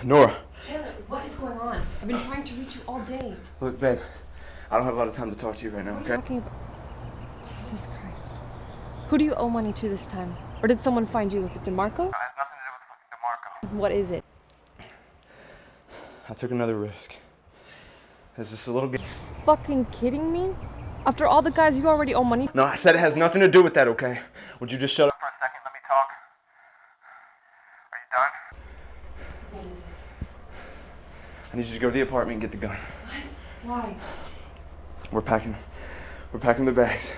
Nora. Chandler, what is going on? I've been trying to reach you all day. Look, babe, I don't have a lot of time to talk to you right now, What are okay? you talking about? Jesus Christ. Who do you owe money to this time? Or did someone find you? Was it DeMarco? It has nothing to do with DeMarco. What is it? I took another risk. It's just a little bit. Fucking kidding me? After all the guys you already owe money? No, I said it has nothing to do with that, okay? Would you just shut up for a second? Let me talk. Are you done? What is it? I need you to go to the apartment and get the gun. What? Why? We're packing the bags,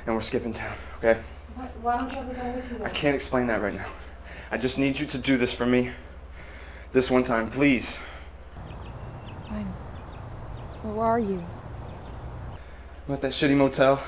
and we're skipping town, okay? What? Why don't you have the gun with you then? I can't explain that right now. I just need you to do this for me. This one time, please. Fine. Well, where are you? I'm at that shitty motel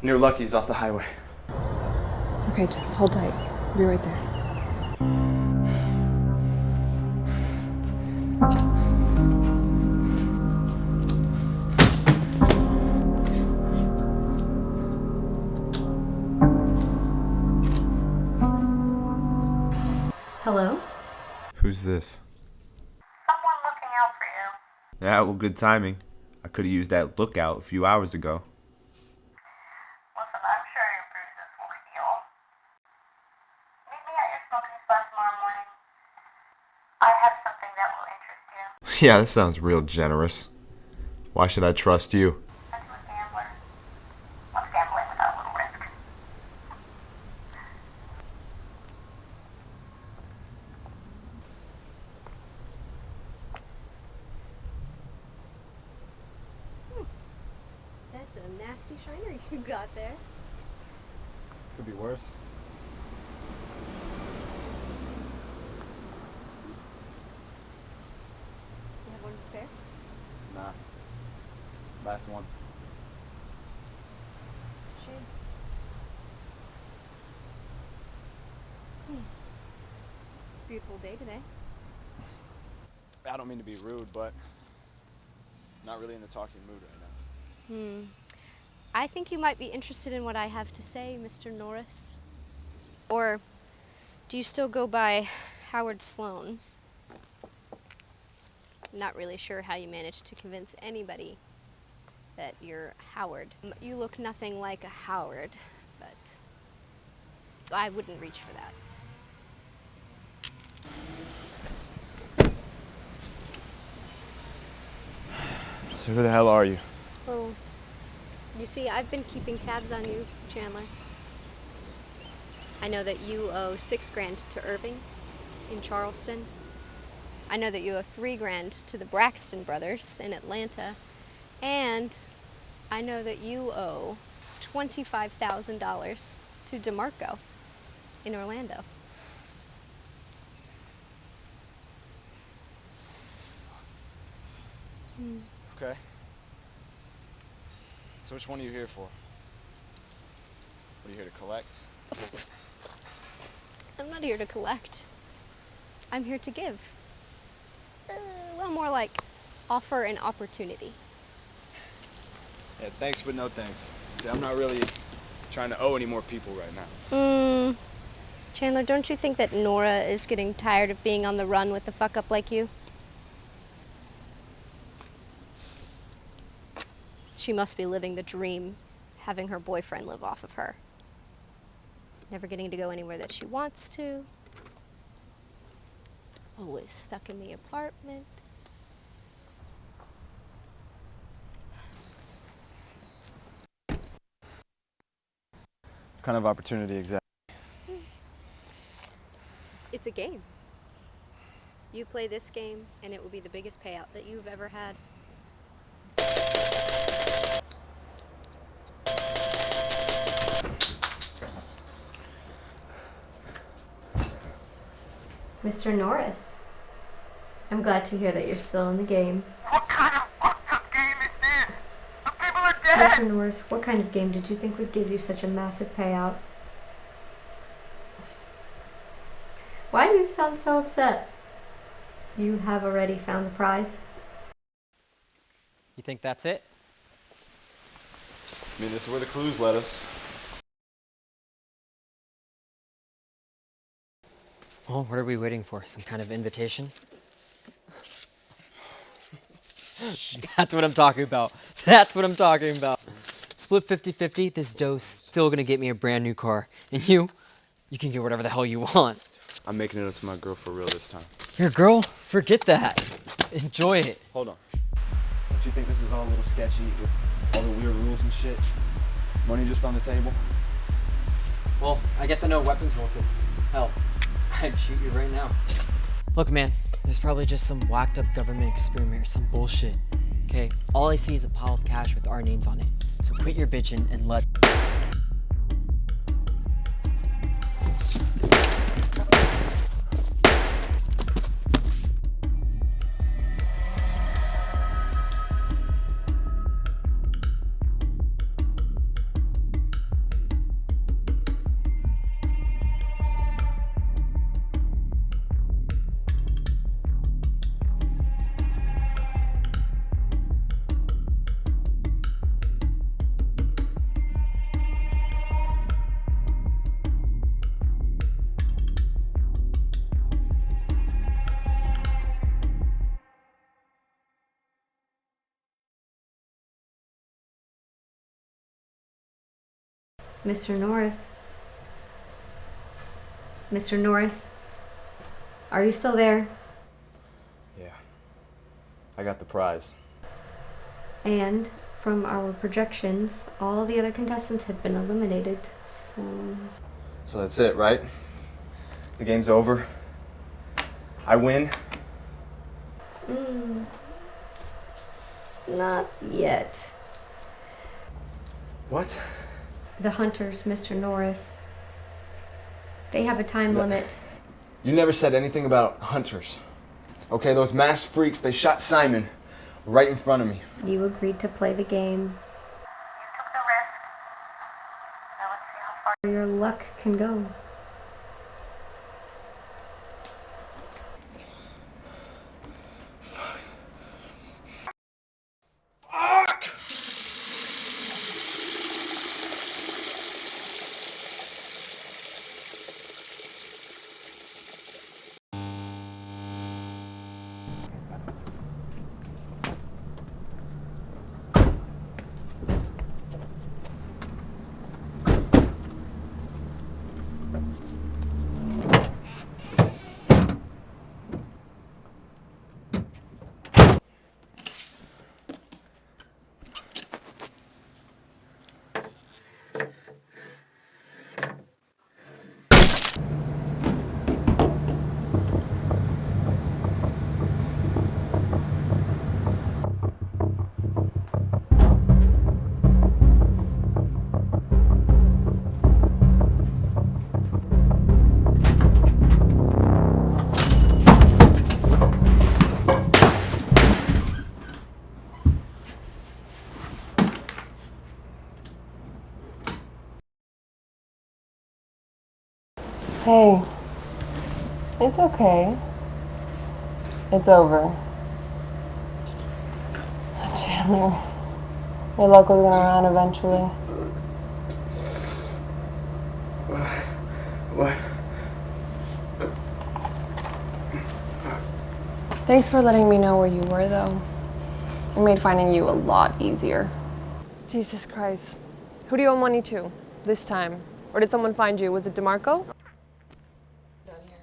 near Lucky's off the highway. Okay, just hold tight. I'll be right there. Hello? Who's this? Someone looking out for you. Yeah, well, good timing. I could have used that lookout a few hours ago. Listen, I'm sure your bruises will heal. Meet me at your smoking spot tomorrow morning. I have something that will interest you. Yeah, that sounds real generous. Why should I trust you? Sent to a gambler. What's gambling without a little risk? That's a nasty shiner you got there. Could be worse. You have one to spare? Nah. Last one. Shame. It's a beautiful day today. I don't mean to be rude, but not really in the talking mood right now. I think you might be interested in what I have to say, Mr. Norris. Or do you still go by Howard Sloan? Not really sure how you managed to convince anybody that you're Howard. You look nothing like a Howard, but I wouldn't reach for that. So who the hell are you? Oh, you see, I've been keeping tabs on you, Chandler. I know that you owe $6,000 to Irving in Charleston. I know that you owe $3,000 to the Braxton brothers in Atlanta. And I know that you owe $25,000 to DeMarco in Orlando. Okay. So which one are you here for? Are you here to collect? I'm not here to collect. I'm here to give. Well, more like offer an opportunity. Yeah, thanks, but no thanks. See, I'm not really trying to owe any more people right now. Chandler, don't you think that Nora is getting tired of being on the run with a fuck-up like you? She must be living the dream, having her boyfriend live off of her. Never getting to go anywhere that she wants to. Always stuck in the apartment. What kind of opportunity exactly? It's a game. You play this game, and it will be the biggest payout that you've ever had. Mr. Norris, I'm glad to hear that you're still in the game. What kind of fucked up game is this? The people are dead! Mr. Norris, what kind of game did you think would give you such a massive payout? Why do you sound so upset? You have already found the prize? You think that's it? I mean, this is where the clues led us. Well, what are we waiting for? Some kind of invitation? That's what I'm talking about. That's what I'm talking about. Split 50-50, this dough's still gonna get me a brand new car. And you can get whatever the hell you want. I'm making it up to my girl for real this time. Your girl? Forget that. Enjoy it. Hold on. Don't you think this is all a little sketchy with all the weird rules and shit? Money just on the table? Well, I get to know weapons rule because, hell, I'd shoot you right now. Look, man, there's probably just some whacked up government experiment or some bullshit. Okay? All I see is a pile of cash with our names on it. So quit your bitching and let... Mr. Norris? Mr. Norris? Are you still there? Yeah. I got the prize. And from our projections, all the other contestants have been eliminated, so... So that's it, right? The game's over. I win. Not yet. What? The hunters, Mr. Norris. They have a time limit. You never said anything about hunters. Okay, those masked freaks, they shot Simon right in front of me. You agreed to play the game. You took the risk. Now let's see how far Your luck can go. Hey, it's okay. It's over. Chandler, your luck was gonna run eventually. What? Thanks for letting me know where you were, though. It made finding you a lot easier. Jesus Christ. Who do you owe money to this time? Or did someone find you? Was it DeMarco? Down here.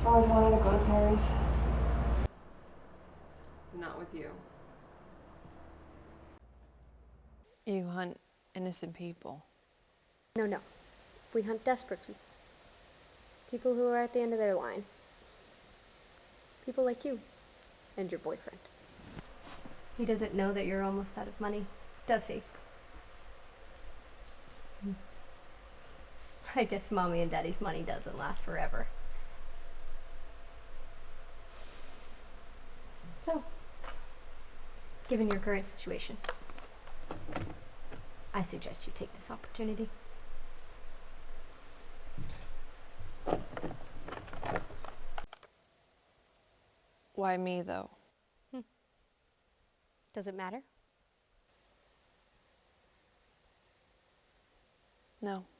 I always wanted to go to Paris. Not with you. You hunt innocent people. No. We hunt desperate people. People who are at the end of their line. People like you and your boyfriend. He doesn't know that you're almost out of money, does he? I guess mommy and daddy's money doesn't last forever. So, given your current situation, I suggest you take this opportunity. Why me, though? Does it matter? No.